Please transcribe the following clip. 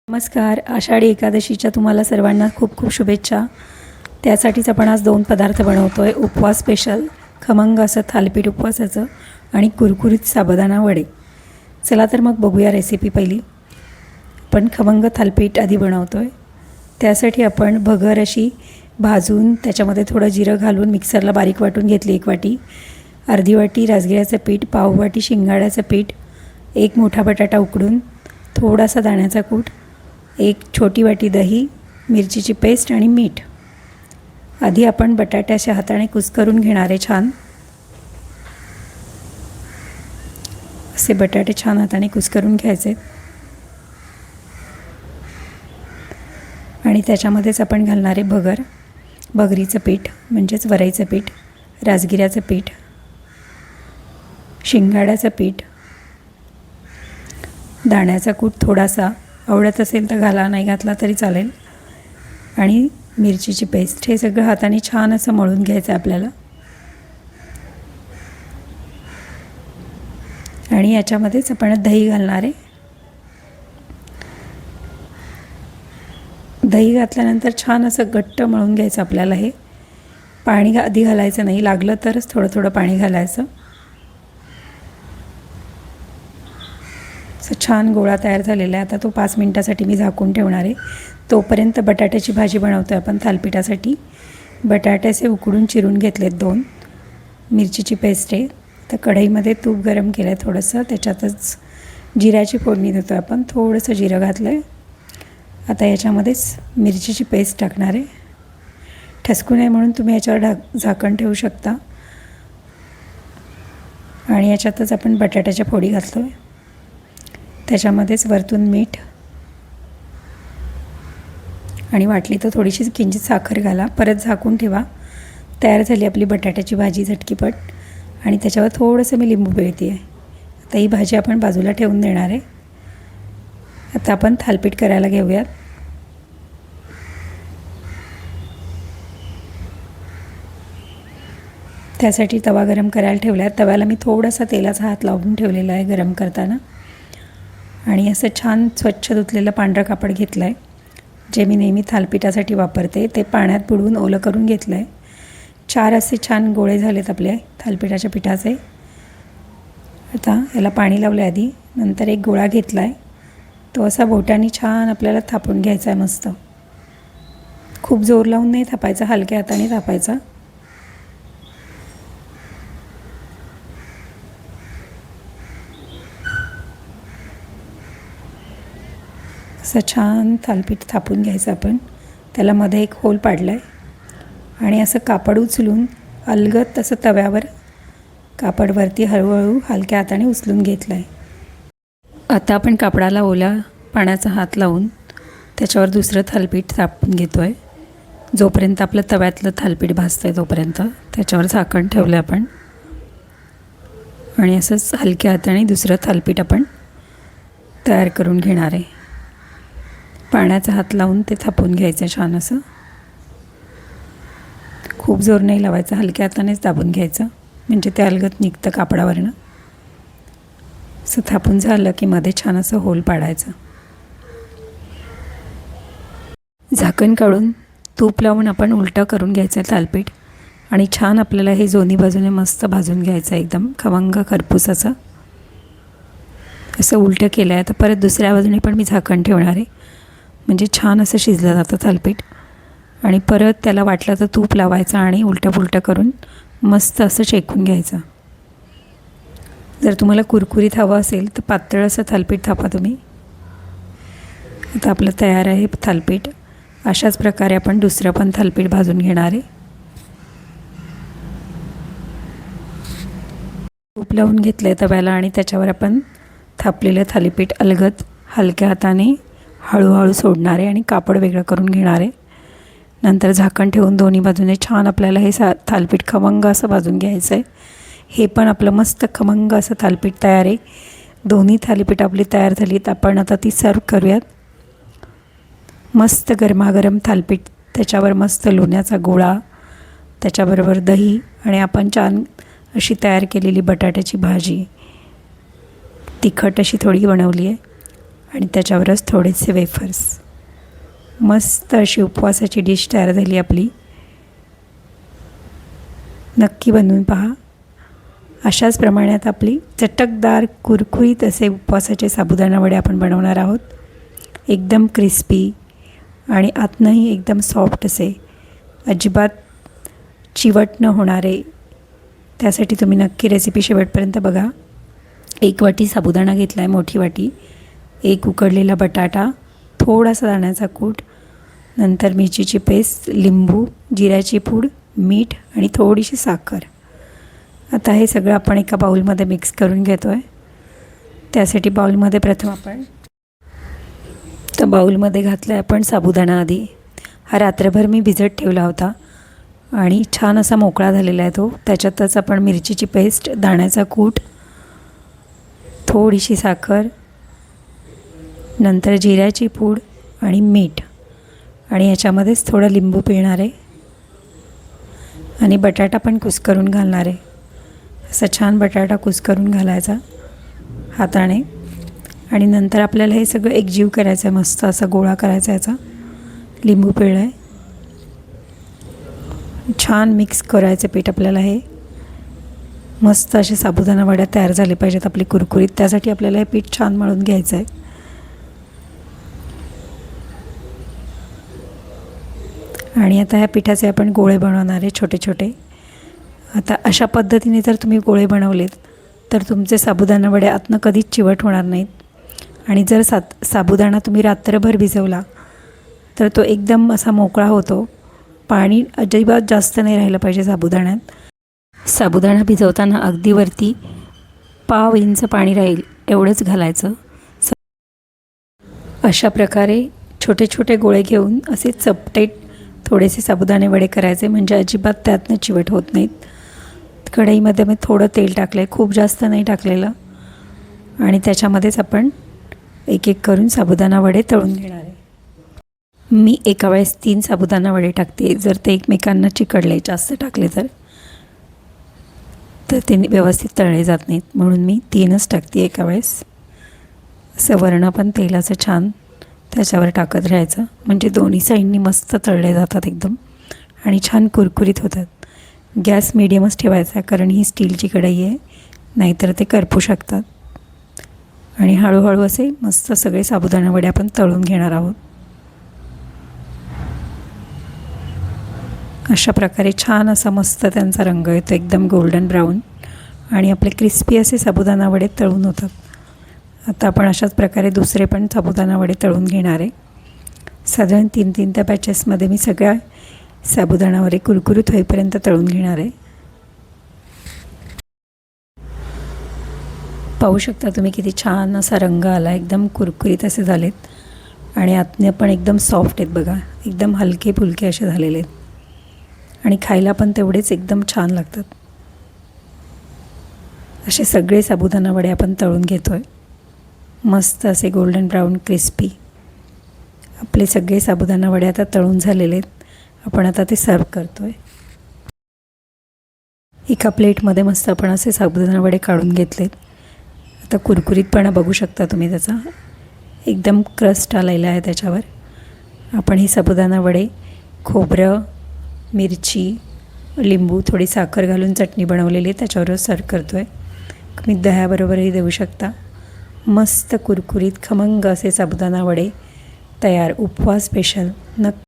नमस्कार. आषाढी एकादशीच्या तुम्हाला सर्वांना खूप खूप शुभेच्छा. त्यासाठीच आपण आज 2 पदार्थ बनवतो आहे. उपवास स्पेशल खमंग असं थालीपीठ उपवासाचं आणि कुरकुरीत साबुदाणा वडे. चला तर मग बघूया रेसिपी. पहिली आपण खमंग थालीपीठ आधी बनवतो आहे. त्यासाठी आपण भगर अशी भाजून त्याच्यामध्ये थोडं जिरं घालून मिक्सरला बारीक वाटून घेतली 1 वाटी. अर्धी वाटी राजगिऱ्याचं पीठ, पाव वाटी शेंगदाण्याचं पीठ, 1 मोठा बटाटा उकडून, थोडासा दाण्याचा कूट, 1 छोटी वाटी दही, मिरचीची पेस्ट आणि मीठ. आधी आपण बटाटे अशा हाताने कुस्करून घेणार आहे. छान असे बटाटे छान हाताने कुस्करून घ्यायचे आणि त्याच्यामध्येच आपण घालणारे भगरीचं पीठ म्हणजेच वरईचं पीठ, राजगिऱ्याचं पीठ, शेंगदाण्याचं पीठ, दाण्याचा कूट थोडासा, आवडत असेल तर घाला, नाही घातला तरी चालेल, आणि मिरचीची पेस्ट. हे सगळं हाताने छान असं मळून घ्यायचं आहे आपल्याला. आणि याच्यामध्येच आपण दही घालणार आहे. दही घातल्यानंतर छान असं घट्ट मळून घ्यायचं आपल्याला. हे पाणी आधी घालायचं नाही, लागलं तरच थोडं थोडं पाणी घालायचं. असं छान गोळा तयार झालेला आहे. आता तो 5 मिनटासाठी मी झाकून ठेवणार आहे. तोपर्यंत बटाट्याची भाजी बनवतो आहे आपण थालीपीठासाठी. बटाटे असे उकडून चिरून घेतलेत 2. मिरचीची पेस्ट आहे. तर कढईमध्ये तूप गरम केलं आहे थोडंसं. त्याच्यातच जिऱ्याची फोडणी देतो आहे आपण. थोडंसं जिरं घातलं आहे. आता याच्यामध्येच मिरचीची पेस्ट टाकणार आहे. ठसकू नये म्हणून तुम्ही याच्यावर झाकण ठेवू शकता. आणि याच्यातच आपण बटाट्याच्या फोडी घालतो आहे. त्याच्यामध्येच वरतून मीठ आणि वाटली तर थोडीशी किंचित साखर घाला. परत झाकून ठेवा. तयार झाली आपली बटाट्याची भाजी झटकीपट. आणि त्याच्यावर थोडंसं मी लिंबू पिळते आहे. आता ही भाजी आपण बाजूला ठेवून देणार आहे. आता आपण थालीपीठ करायला घेऊयात. त्यासाठी तवा गरम करायला ठेवला आहे. तव्याला मी थोडासा तेलाचा हात लावून ठेवलेला आहे गरम करताना. आणि असं छान स्वच्छ धुतलेलं पांढरं कापड घेतलं आहे, जे मी नेहमी थालीपीठासाठी वापरते. ते पाण्यात बुडवून ओलं करून घेतलं आहे. 4 असे छान गोळे झालेत आपले थालीपीठाच्या पिठाचे. आता याला पाणी लावलं आहे आधी. नंतर एक गोळा घेतला आहे. तो असा बोटाने छान आपल्याला थापून घ्यायचा आहे मस्त. खूप जोर लावून नाही थापायचा, हलक्या हाताने थापायचा. असं छान थालीपीठ थापून घ्यायचं आपण. त्याला मध्ये एक होल पाडला आहे आणि असं कापड उचलून अलगद तसं तव्यावर कापडवरती हळूहळू हलक्या हाताने उचलून घेतलं आहे. आता आपण कापडाला ओल्या पाण्याचा हात लावून त्याच्यावर दुसरं थालीपीठ थापून घेतो आहे. जोपर्यंत आपलं तव्यातलं थालीपीठ भाजतं आहे तोपर्यंत त्याच्यावर झाकण ठेवलं आपण. आणि असंच हलक्या हाताने दुसरं थालीपीठ आपण तयार करून घेणार आहे. पाण्याचा हात लावून ते थापून घ्यायचं छान असं. खूप जोर नाही लावायचा, हलक्या हातानेच दाबून घ्यायचं म्हणजे ते अलगद निघतं कापडावरनं. असं थापून झालं की मध्ये छान असं होल पाडायचं. झाकण काढून तूप लावून आपण उलटं करून घ्यायचं थालीपीठ. आणि छान आपल्याला हे दोन्ही बाजूने मस्त भाजून घ्यायचं एकदम खमंग खरपूस असं. असं उलटं केलं आहे. आता परत दुसऱ्या बाजूने पण मी झाकण ठेवणार आहे म्हणजे छान असं शिजलं जातं थालीपीठ. आणि परत त्याला वाटलं तर तूप लावायचं आणि उलटं पुलटं करून मस्त असं शेकून घ्यायचं. जर तुम्हाला कुरकुरीत हवं असेल तर पातळ असं थालीपीठ थापा तुम्ही. आता आपलं तयार आहे थालीपीठ. अशाच प्रकारे आपण दुसरं पण थालीपीठ भाजून घेणार आहे. तूप लावून घेतलं आहे तव्याला आणि त्याच्यावर आपण थापलेलं थालीपीठ अलगद हलक्या हाताने हळूहळू सोडणार आहे आणि कापड वेगळं करून घेणार आहे. नंतर झाकण ठेवून दोन्ही बाजूने छान आपल्याला हे थालीपीठ खमंग असं भाजून घ्यायचं आहे. हे पण आपलं मस्त खमंग असं थालीपीठ तयार आहे. दोन्ही थालीपीठ आपली तयार झालीत. आपण आता ती सर्व करूयात. मस्त गरमागरम थालीपीठ, त्याच्यावर मस्त लोण्याचा गोळा, त्याच्याबरोबर दही आणि आपण छान अशी तयार केलेली बटाट्याची भाजी, तिखट अशी थोडी बनवली आहे. आणि त्याच्यावरच थोडेसे वेफर्स. मस्त अशी उपवासाची डिश तयार झाली आपली. नक्की बनवून पहा. अशाच प्रमाणात आपली चटकदार कुरकुरीत असे उपवासाचे साबुदाणा वडे आपण बनवणार आहोत. एकदम क्रिस्पी आणि आतनंही एकदम सॉफ्ट असे, अजिबात चिवट न होणारे. त्यासाठी तुम्ही नक्की रेसिपी शेवटपर्यंत बघा. 1 वाटी साबुदाणा घेतला आहे, मोठी वाटी. 1 उकडलेला बटाटा, थोडासा दाण्याचा कूट, नंतर मिरचीची पेस्ट, लिंबू, जिऱ्याची पूड, मीठ आणि थोडीशी साखर. आता हे सगळं आपण एका बाउलमध्ये मिक्स करून घेतो आहे. त्यासाठी बाउलमध्ये प्रथम आपण बाउलमध्ये घातला आहे आपण साबुदाणा. आधी हा रात्रभर मी भिजत ठेवला होता आणि छान असा मोकळा झालेला आहे तो. त्याच्यातच आपण मिरचीची पेस्ट, दाण्याचा कूट, थोडीशी साखर, नंतर जिऱ्याची पूड आणि मीठ, आणि ह्याच्यामध्येच थोडं लिंबू पिळणार आहे आणि बटाटा पण कुस्करून घालणार आहे. असा छान बटाटा कुस्करून घालायचा हाताने आणि नंतर आपल्याला हे सगळं एकजीव करायचं आहे. मस्त असा गोळा करायचा याचा. लिंबू पिळलं आहे, छान मिक्स करायचं पीठ आपल्याला. हे मस्त असे साबुदाणा वड्या तयार झाले पाहिजेत आपली कुरकुरीत. त्यासाठी आपल्याला हे पीठ छान मळून घ्यायचं आहे. आणि आता ह्या पिठाचे आपण गोळे बनवणार आहे, छोटे छोटे. आता अशा पद्धतीने जर तुम्ही गोळे बनवलेत तर तुमचे साबुदाणा वडे आतनं कधीच चिवट होणार नाहीत. आणि जर साबुदाणा तुम्ही रात्रभर भिजवला तर तो एकदम असा मोकळा होतो. पाणी अजिबात जास्त नाही राहिलं पाहिजे साबुदाण्यात. साबुदाणा भिजवताना अगदी वरती पाव इंच पाणी राहील एवढंच घालायचं. अशा प्रकारे छोटे छोटे गोळे घेऊन असे चपटेट थोडेसे साबुदाणे वडे करायचे, म्हणजे अजिबात त्यातनं चिवट होत नाहीत. कढईमध्ये मी थोडं तेल टाकलं आहे, खूप जास्त नाही टाकलेलं. आणि त्याच्यामध्येच आपण एक एक करून साबुदाणा वडे तळून घेणार आहे. मी एका वेळेस 3 साबुदाणा वडे टाकते. जर ते एकमेकांना चिकटले, जास्त टाकले तर ते व्यवस्थित तळले जात नाहीत, म्हणून मी 3च टाकते एका वेळेस. असं वर्ण पण तेलाचं छान त्याच्यावर टाकत राहायचं, म्हणजे दोन्ही साईडनी मस्त तळले जातात एकदम आणि छान कुरकुरीत होतात. गॅस मीडियमच ठेवायचा आहे, कारण ही स्टीलची कढई आहे, नाहीतर ते करपू शकतात. आणि हळूहळू असे मस्त सगळे साबुदाणा वडे आपण तळून घेणार आहोत. अशा प्रकारे छान असा मस्त त्यांचा रंग येतो, एकदम गोल्डन ब्राऊन, आणि आपले क्रिस्पी असे साबुदाणा वडे तळून होतात. आता आपण अशाच प्रकारे दुसरे पण साबुदाणा वडे तळून घेणार आहे. साधारण 3-3 त्या बॅचेसमध्ये मी सगळ्या साबुदाणा वडे कुरकुरीत होईपर्यंत तळून घेणार आहे. पाहू शकता तुम्ही किती छान असा रंग आला, एकदम कुरकुरीत असे झालेत. आणि आतने पण एकदम सॉफ्ट आहेत बघा, एकदम हलके फुलके असे झालेले आहेत. आणि खायला पण तेवढेच एकदम छान लागतात. असे सगळे साबुदाणा वडे आपण तळून घेतो आहे, मस्त असे गोल्डन ब्राऊन क्रिस्पी. आपले सगळे साबुदाणा वडे आता तळून झालेले आहेत. आपण आता ते सर्व करतो आहे. एका प्लेटमध्ये मस्त आपण असे साबुदाणा वडे काढून घेतलेत. आता कुरकुरीतपणा बघू शकता तुम्ही त्याचा, एकदम क्रस्ट आलेला आहे त्याच्यावर. आपण हे साबुदाणा वडे खोबरं, मिरची, लिंबू, थोडी साखर घालून चटणी बनवलेली आहे त्याच्यावर सर्व करतो आहे. तुम्ही दह्याबरोबरही देऊ शकता. मस्त कुरकुरीत खमंग असे साबुदाणा वडे तयार, उपवास स्पेशल.